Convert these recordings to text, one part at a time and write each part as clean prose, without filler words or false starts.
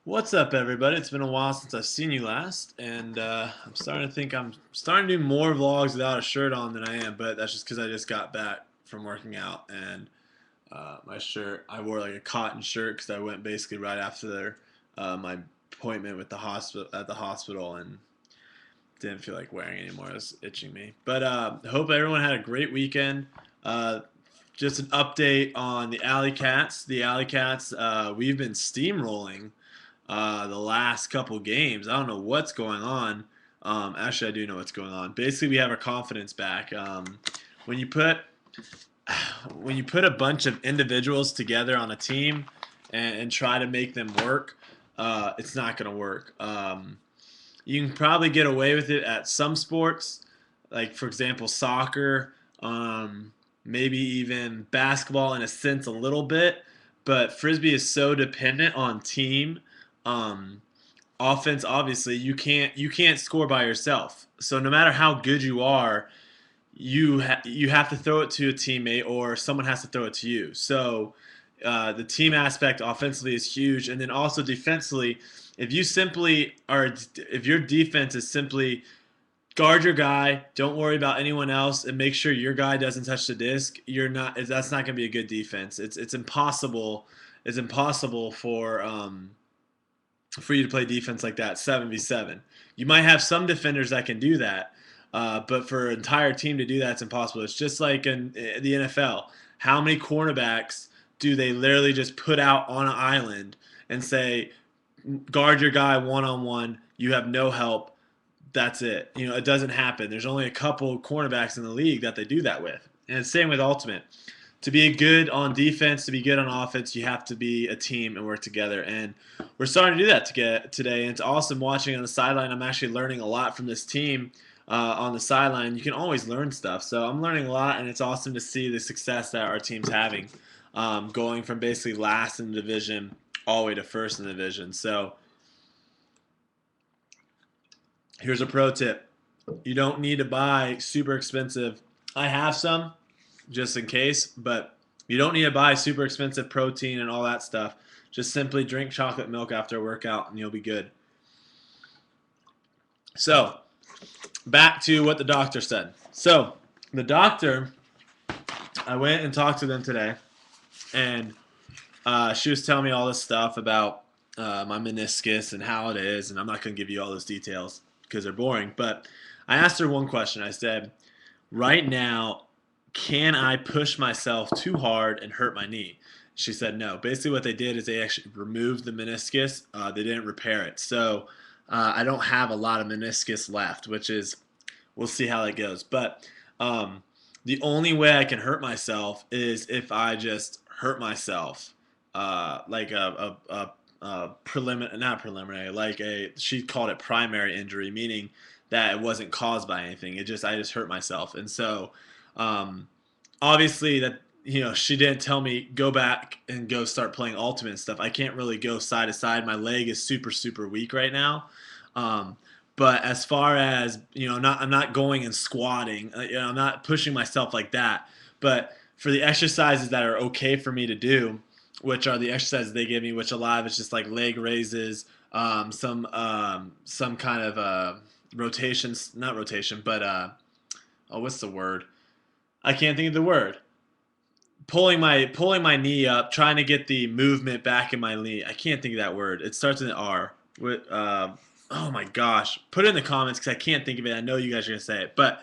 What's up, everybody? It's been a while since I've seen you last, and I'm starting to think I'm starting to do more vlogs without a shirt on than I am, but that's just because I just got back from working out, and my shirt, I wore like a cotton shirt because I went basically right after my appointment with the hospital at the hospital, and didn't feel like wearing it anymore. It was itching me. But hope everyone had a great weekend. Uh, just an update on the AlleyCats. The AlleyCats, we've been steamrolling the last couple games. I don't know what's going on. Actually, I do know what's going on. Basically, we have our confidence back. When you put when you put a bunch of individuals together on a team and try to make them work, it's not going to work. You can probably get away with it at some sports, like for example soccer, maybe even basketball in a sense a little bit. But frisbee is so dependent on team. Um, Offense, obviously, you can't score by yourself. So no matter how good you are, you have to throw it to a teammate or someone has to throw it to you. So the team aspect offensively is huge, and then also defensively, if your defense is simply guard your guy, don't worry about anyone else, and make sure your guy doesn't touch the disc, that's not going to be a good defense. It's impossible. It's impossible for you to play defense like that 7v7. You might have some defenders that can do that, but for an entire team to do that, it's impossible. It's just like in the NFL. How many cornerbacks do they literally just put out on an island and say, guard your guy one on one, you have no help, that's it. It doesn't happen. There's only a couple cornerbacks in the league that they do that with. And it's the same with Ultimate. To be good on defense, to be good on offense, you have to be a team and work together. And we're starting to do that today. And it's awesome watching on the sideline. I'm actually learning a lot from this team on the sideline. You can always learn stuff. So I'm learning a lot, and it's awesome to see the success that our team's having, going from basically last in the division all the way to first in the division. So here's a pro tip. You don't need to buy super expensive. I have some just in case, but you don't need to buy super expensive protein and all that stuff. Just simply drink chocolate milk after a workout and you'll be good. So, back to what the doctor said. So, the doctor, I went and talked to them today, and she was telling me all this stuff about my meniscus and how it is, and I'm not going to give you all those details because they're boring, but I asked her one question. I said, right now, can I push myself too hard and hurt my knee? She said no. Basically, what they did is they actually removed the meniscus. They didn't repair it. So I don't have a lot of meniscus left, which is, we'll see how that goes. But the only way I can hurt myself is if I just hurt myself, like a preliminary, not preliminary, she called it primary injury, meaning that it wasn't caused by anything. I just hurt myself. And so, obviously that, she didn't tell me go back and go start playing ultimate and stuff. I can't really go side to side. My leg is super weak right now. Um, but as far as, I'm not going and squatting. I'm not pushing myself like that. But for the exercises that are okay for me to do, which are the exercises they give me, which a lot of it's just like leg raises, some kind of rotations, not rotation, but what's the word? I can't think of the word. Pulling my knee up, trying to get the movement back in my knee. I can't think of that word. It starts with an R. Oh my gosh, put it in the comments because I can't think of it. I know you guys are gonna say it, but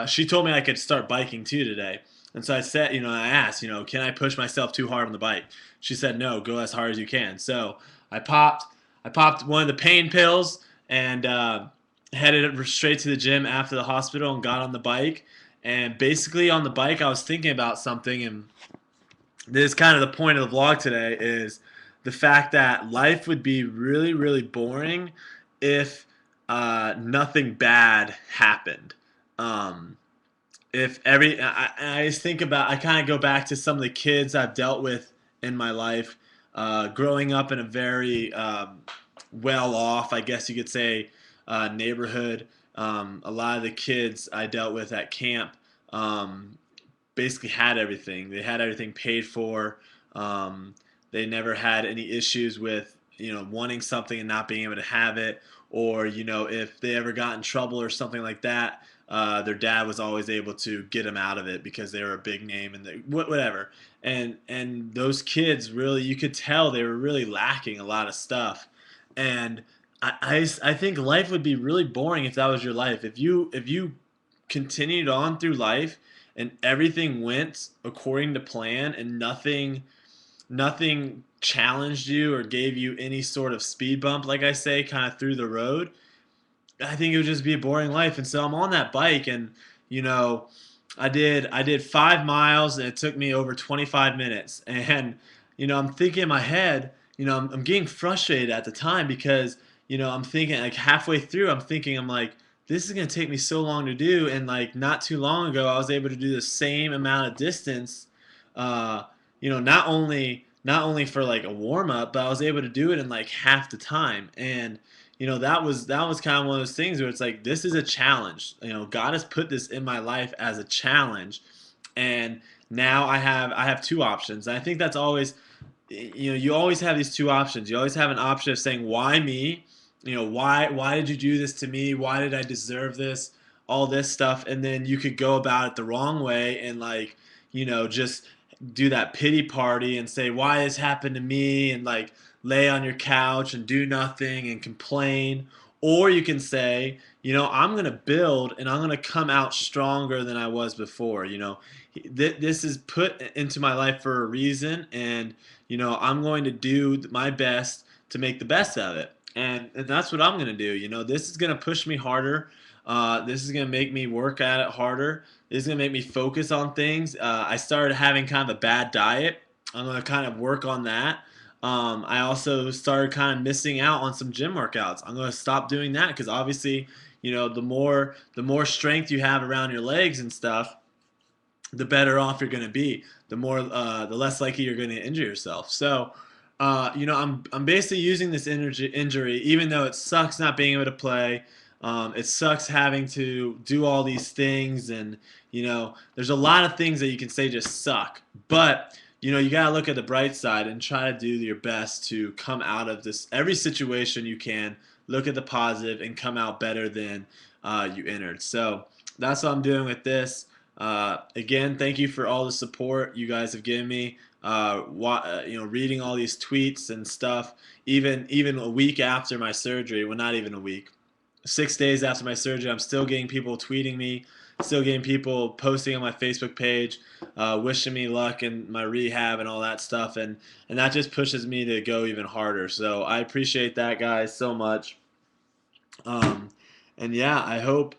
she told me I could start biking too today, and so I said, I asked, can I push myself too hard on the bike? She said no, go as hard as you can. So I popped I popped one of the pain pills and headed straight to the gym after the hospital and got on the bike. And basically on the bike, I was thinking about something, and this is kind of the point of the vlog today is the fact that life would be really boring if nothing bad happened. Um, if every I just think about, I kind of go back to some of the kids I've dealt with in my life, growing up in a very well off, I guess you could say, neighborhood. A lot of the kids I dealt with at camp um, basically had everything. They had everything paid for. They never had any issues with wanting something and not being able to have it, or if they ever got in trouble or something like that, their dad was always able to get them out of it because they were a big name and whatever. And those kids really, you could tell they were really lacking a lot of stuff. And I think life would be really boring if that was your life. If you continued on through life and everything went according to plan and nothing challenged you or gave you any sort of speed bump, like I say, kind of through the road, I think it would just be a boring life. And so I'm on that bike, and you know, I did 5 miles, and it took me over 25 minutes. And I'm thinking in my head, I'm getting frustrated at the time because I'm thinking like halfway through, I'm like, this is gonna take me so long to do, and like not too long ago, I was able to do the same amount of distance. Uh, not only for like a warm up, but I was able to do it in like half the time. And that was kind of one of those things where it's like, this is a challenge. God has put this in my life as a challenge, and now I have two options. And I think that's always, you always have these two options. You always have an option of saying, why me? Why did you do this to me? Why did I deserve this? All this stuff. And then you could go about it the wrong way and like, just do that pity party and say, why this happened to me? And like lay on your couch and do nothing and complain. Or you can say, I'm going to build and I'm going to come out stronger than I was before. This is put into my life for a reason, and I'm going to do my best to make the best of it. And that's what I'm going to do. This is going to push me harder. This is going to make me work at it harder. This is going to make me focus on things. I started having kind of a bad diet. I'm going to kind of work on that. I also started kind of missing out on some gym workouts. I'm going to stop doing that because obviously, the more strength you have around your legs and stuff, the better off you're going to be. The less likely you're going to injure yourself. So, I'm basically using this injury, even though it sucks not being able to play. It sucks having to do all these things, and there's a lot of things that you can say just suck. But you gotta look at the bright side and try to do your best to come out of this every situation you can. Look at the positive and come out better than you entered. So that's what I'm doing with this. Again, thank you for all the support you guys have given me. Reading all these tweets and stuff, even a week after my surgery. Well, not even a week. 6 days after my surgery, I'm still getting people tweeting me, still getting people posting on my Facebook page, wishing me luck in my rehab and all that stuff, and that just pushes me to go even harder. So I appreciate that, guys, so much. And yeah, I hope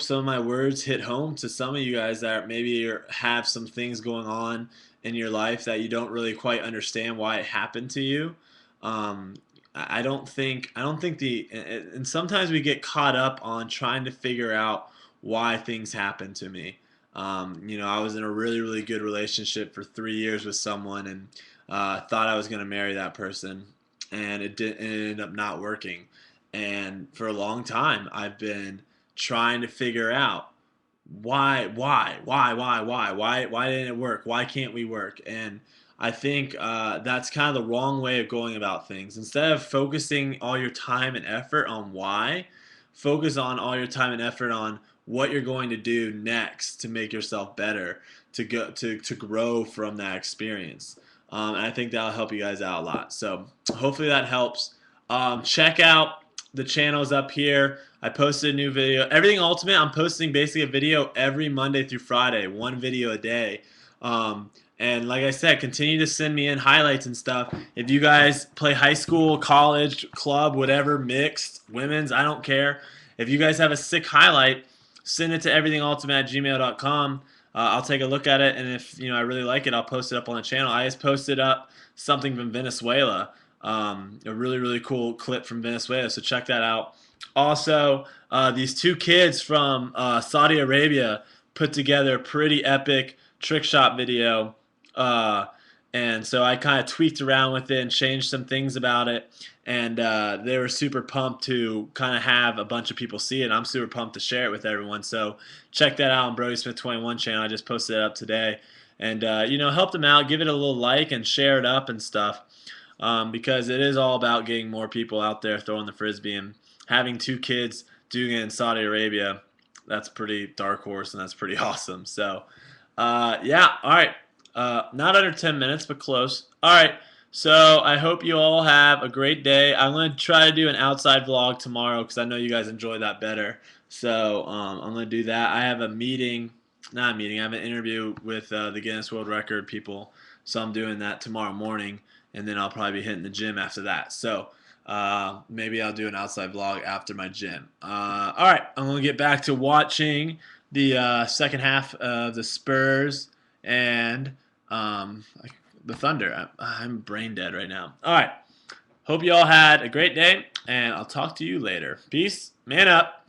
some of my words hit home to some of you guys that maybe have some things going on in your life that you don't really quite understand why it happened to you. Um, I don't think and sometimes we get caught up on trying to figure out why things happen to me. I was in a really, really good relationship for 3 years with someone, and thought I was going to marry that person, and it ended up not working. And for a long time, I've been trying to figure out why didn't it work? Why can't we work? And I think that's kind of the wrong way of going about things. Instead of focusing all your time and effort on why, focus on all your time and effort on what you're going to do next to make yourself better, to grow from that experience. And I think that'll help you guys out a lot. So hopefully that helps. Check out the channels up here. I posted a new video. Everything Ultimate, I'm posting basically a video every Monday through Friday, one video a day. And like I said, continue to send me in highlights and stuff. If you guys play high school, college, club, whatever, mixed, women's, I don't care. If you guys have a sick highlight, send it to everythingultimate@gmail.com. I'll take a look at it, and if I really like it, I'll post it up on the channel. I just posted up something from Venezuela, a really, really cool clip from Venezuela, so check that out. Also, these two kids from Saudi Arabia put together a pretty epic trick shot video. And so I kind of tweaked around with it and changed some things about it. And they were super pumped to kind of have a bunch of people see it. And I'm super pumped to share it with everyone. So check that out on Brodie Smith 21 channel. I just posted it up today. And, help them out. Give it a little like and share it up and stuff. because it is all about getting more people out there throwing the frisbee, and having 2 kids doing it in Saudi Arabia. That's pretty dark horse, and that's pretty awesome. So, yeah, all right. Not under 10 minutes, but close. All right. So I hope you all have a great day. I'm going to try to do an outside vlog tomorrow because I know you guys enjoy that better. So I'm going to do that. I have a meeting, not a meeting, I have an interview with the Guinness World Record people. So I'm doing that tomorrow morning, and then I'll probably be hitting the gym after that. So maybe I'll do an outside vlog after my gym. All right, I'm going to get back to watching the second half of the Spurs and the Thunder. I'm brain dead right now. All right. Hope you all had a great day, and I'll talk to you later. Peace. Man up.